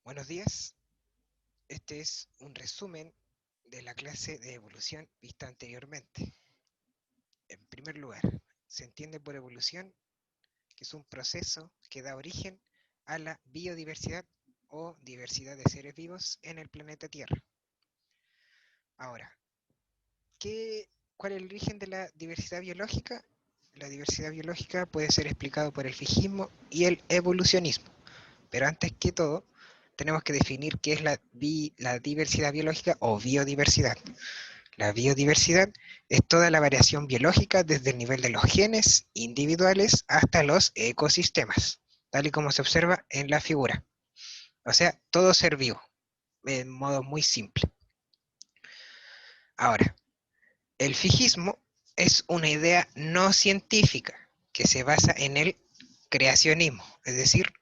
Buenos días, este es un resumen de la clase de evolución vista anteriormente. En primer lugar, se entiende por evolución que es un proceso que da origen a la biodiversidad o diversidad de seres vivos en el planeta Tierra. Ahora, ¿cuál es el origen de la diversidad biológica? La diversidad biológica puede ser explicado por el fijismo y el evolucionismo, pero antes que todo, tenemos que definir qué es la diversidad biológica o biodiversidad. La biodiversidad es toda la variación biológica desde el nivel de los genes individuales hasta los ecosistemas, tal y como se observa en la figura. O sea, todo ser vivo, en modo muy simple. Ahora, el fijismo es una idea no científica que se basa en el creacionismo, es decir,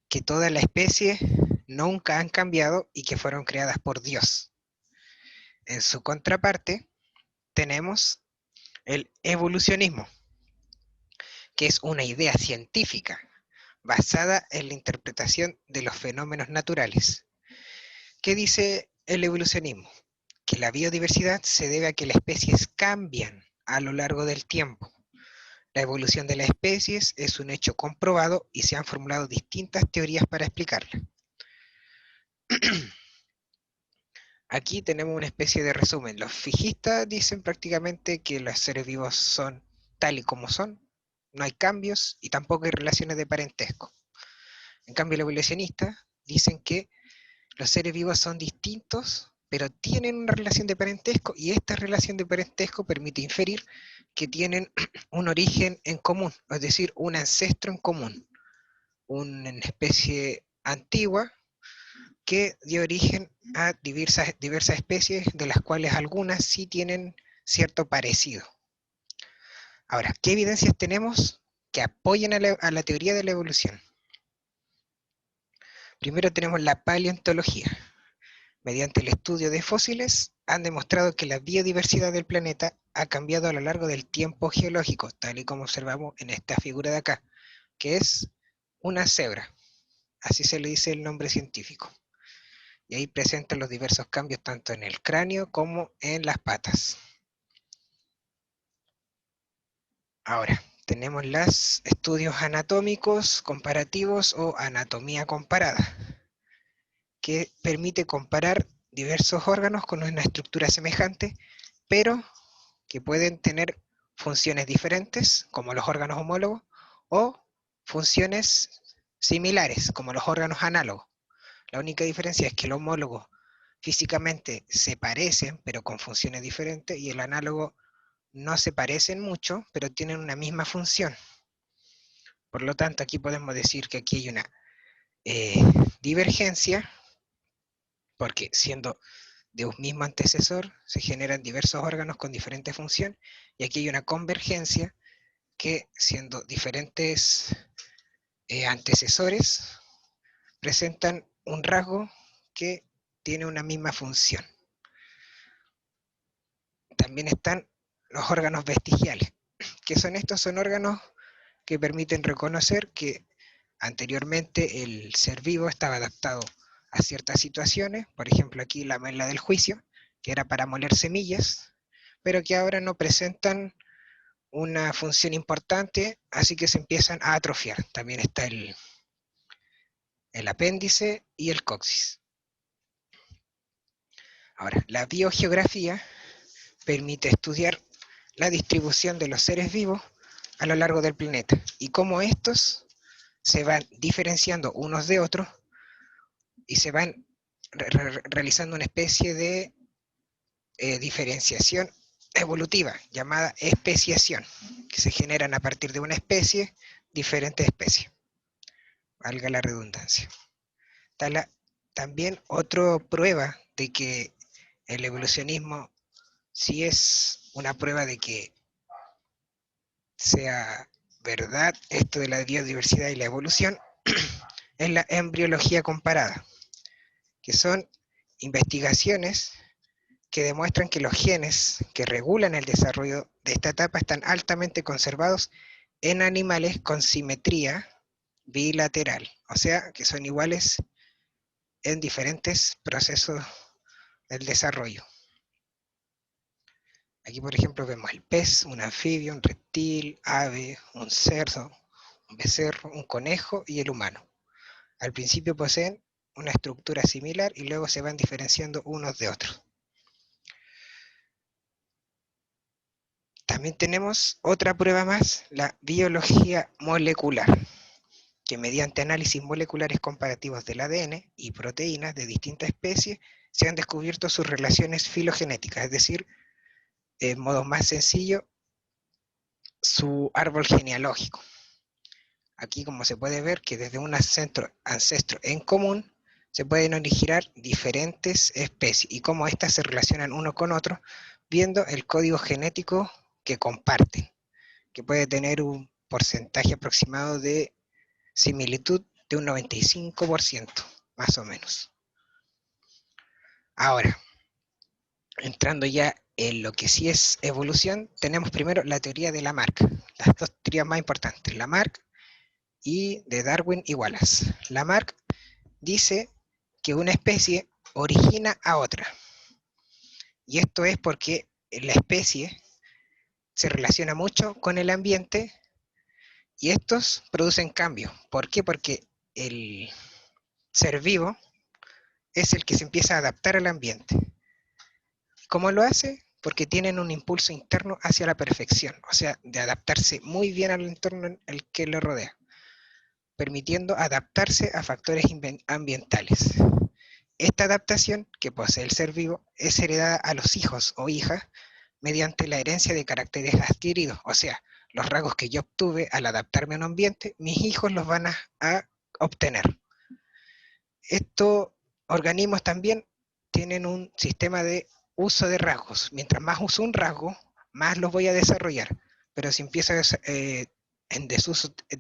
que toda la especie nunca han cambiado y que fueron creadas por Dios. En su contraparte, tenemos el evolucionismo, que es una idea científica basada en la interpretación de los fenómenos naturales. ¿Qué dice el evolucionismo? Que la biodiversidad se debe a que las especies cambian a lo largo del tiempo. La evolución de las especies es un hecho comprobado y se han formulado distintas teorías para explicarla. Aquí tenemos una especie de resumen. Los fijistas dicen prácticamente que los seres vivos son tal y como son, no hay cambios y tampoco hay relaciones de parentesco. En cambio, los evolucionistas dicen que los seres vivos son distintos, pero tienen una relación de parentesco y esta relación de parentesco permite inferir que tienen un origen en común, es decir, un ancestro en común, una especie antigua que dio origen a diversas especies, de las cuales algunas sí tienen cierto parecido. Ahora, ¿qué evidencias tenemos que apoyen a la teoría de la evolución? Primero tenemos la paleontología. Mediante el estudio de fósiles, han demostrado que la biodiversidad del planeta ha cambiado a lo largo del tiempo geológico, tal y como observamos en esta figura de acá, que es una cebra, así se le dice el nombre científico. Y ahí presentan los diversos cambios tanto en el cráneo como en las patas. Ahora, tenemos los estudios anatómicos comparativos o anatomía comparada, que permite comparar diversos órganos con una estructura semejante, pero que pueden tener funciones diferentes, como los órganos homólogos, o funciones similares, como los órganos análogos. La única diferencia es que el homólogo físicamente se parecen, pero con funciones diferentes, y el análogo no se parecen mucho, pero tienen una misma función. Por lo tanto, aquí podemos decir que aquí hay una eh, divergencia, porque siendo de un mismo antecesor se generan diversos órganos con diferente función, y aquí hay una convergencia que siendo diferentes antecesores presentan un rasgo que tiene una misma función. También están los órganos vestigiales. ¿Qué son estos? Son órganos que permiten reconocer que anteriormente el ser vivo estaba adaptado a ciertas situaciones, por ejemplo aquí la muela del juicio, que era para moler semillas, pero que ahora no presentan una función importante, así que se empiezan a atrofiar. También está el apéndice y el coxis. Ahora, la biogeografía permite estudiar la distribución de los seres vivos a lo largo del planeta y cómo estos se van diferenciando unos de otros y se van realizando una especie de diferenciación evolutiva llamada especiación, que se generan a partir de una especie diferentes especies, valga la redundancia. También otra prueba de que el evolucionismo sí es una prueba de que sea verdad esto de la biodiversidad y la evolución, es la embriología comparada, que son investigaciones que demuestran que los genes que regulan el desarrollo de esta etapa están altamente conservados en animales con simetría bilateral, o sea, que son iguales en diferentes procesos del desarrollo. Aquí, por ejemplo, vemos el pez, un anfibio, un reptil, ave, un cerdo, un becerro, un conejo y el humano. Al principio poseen una estructura similar y luego se van diferenciando unos de otros. También tenemos otra prueba más, la biología molecular, que mediante análisis moleculares comparativos del ADN y proteínas de distintas especies se han descubierto sus relaciones filogenéticas, es decir, en modo más sencillo, su árbol genealógico. Aquí, como se puede ver, que desde un ancestro en común se pueden originar diferentes especies y cómo éstas se relacionan uno con otro, viendo el código genético que comparten, que puede tener un porcentaje aproximado de similitud de un 95%, más o menos. Ahora, entrando ya en lo que sí es evolución, tenemos primero la teoría de Lamarck, las dos teorías más importantes, Lamarck y de Darwin y Wallace. Lamarck dice que una especie origina a otra, y esto es porque la especie se relaciona mucho con el ambiente y estos producen cambios. ¿Por qué? Porque el ser vivo es el que se empieza a adaptar al ambiente. ¿Cómo lo hace? Porque tienen un impulso interno hacia la perfección, o sea, de adaptarse muy bien al entorno al que lo rodea, permitiendo adaptarse a factores ambientales. Esta adaptación que posee el ser vivo es heredada a los hijos o hijas mediante la herencia de caracteres adquiridos, o sea, los rasgos que yo obtuve al adaptarme a un ambiente, mis hijos los van a obtener. Estos organismos también tienen un sistema de uso de rasgos. Mientras más uso un rasgo, más los voy a desarrollar. Pero si empiezo a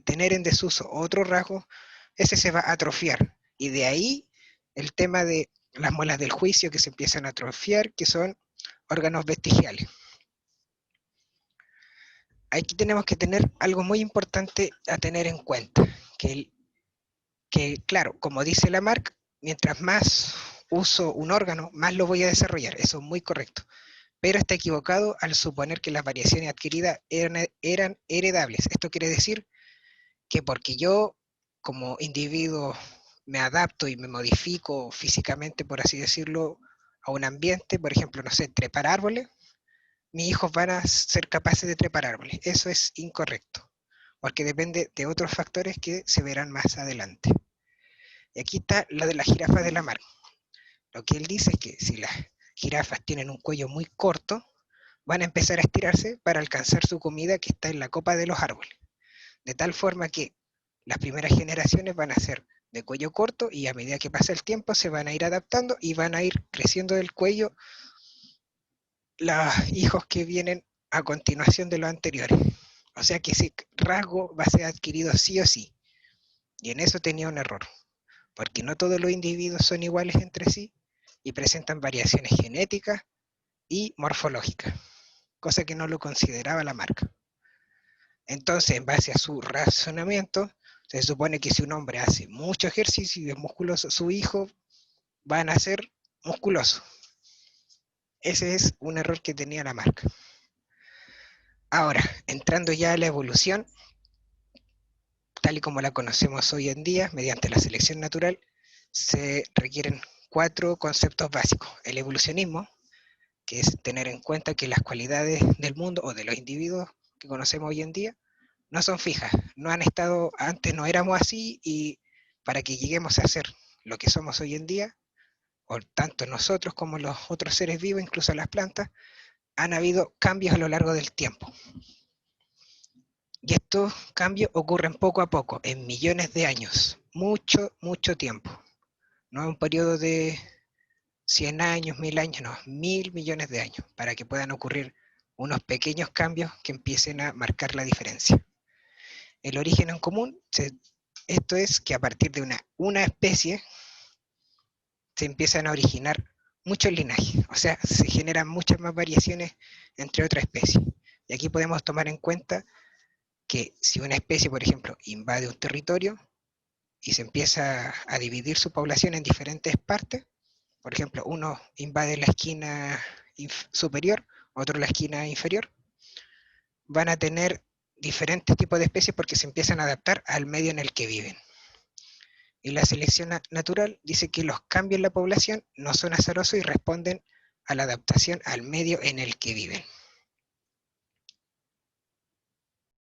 tener en desuso otro rasgo, ese se va a atrofiar. Y de ahí el tema de las muelas del juicio que se empiezan a atrofiar, que son órganos vestigiales. Aquí tenemos que tener algo muy importante a tener en cuenta, que claro, como dice Lamarck, mientras más uso un órgano, más lo voy a desarrollar. Eso es muy correcto. Pero está equivocado al suponer que las variaciones adquiridas eran heredables. Esto quiere decir que porque yo, como individuo, me adapto y me modifico físicamente, por así decirlo, a un ambiente, por ejemplo, no sé, trepar árboles, mis hijos van a ser capaces de trepar árboles. Eso es incorrecto, porque depende de otros factores que se verán más adelante. Y aquí está lo de la jirafa de Lamarck. Lo que él dice es que si las jirafas tienen un cuello muy corto, van a empezar a estirarse para alcanzar su comida que está en la copa de los árboles. De tal forma que las primeras generaciones van a ser de cuello corto y a medida que pasa el tiempo se van a ir adaptando y van a ir creciendo del cuello los hijos que vienen a continuación de los anteriores. O sea que ese rasgo va a ser adquirido sí o sí. Y en eso tenía un error, porque no todos los individuos son iguales entre sí y presentan variaciones genéticas y morfológicas, cosa que no lo consideraba Lamarck. Entonces, en base a su razonamiento, se supone que si un hombre hace mucho ejercicio y es musculoso, su hijo va a nacer musculoso. Ese es un error que tenía Lamarck. Ahora, entrando ya a la evolución, tal y como la conocemos hoy en día, mediante la selección natural, se requieren 4 conceptos básicos. El evolucionismo, que es tener en cuenta que las cualidades del mundo o de los individuos que conocemos hoy en día no son fijas, no han estado, antes no éramos así y para que lleguemos a ser lo que somos hoy en día, o tanto nosotros como los otros seres vivos, incluso las plantas, han habido cambios a lo largo del tiempo. Y estos cambios ocurren poco a poco, en millones de años, mucho, mucho tiempo. No es un periodo de 100 años, 1000 años, no, 1000 millones de años, para que puedan ocurrir unos pequeños cambios que empiecen a marcar la diferencia. El origen en común, esto es que a partir de una especie se empiezan a originar muchos linajes, o sea, se generan muchas más variaciones entre otras especies. Y aquí podemos tomar en cuenta que si una especie, por ejemplo, invade un territorio, y se empieza a dividir su población en diferentes partes, por ejemplo, uno invade la esquina superior, otro la esquina inferior, van a tener diferentes tipos de especies porque se empiezan a adaptar al medio en el que viven. Y la selección natural dice que los cambios en la población no son azarosos y responden a la adaptación al medio en el que viven.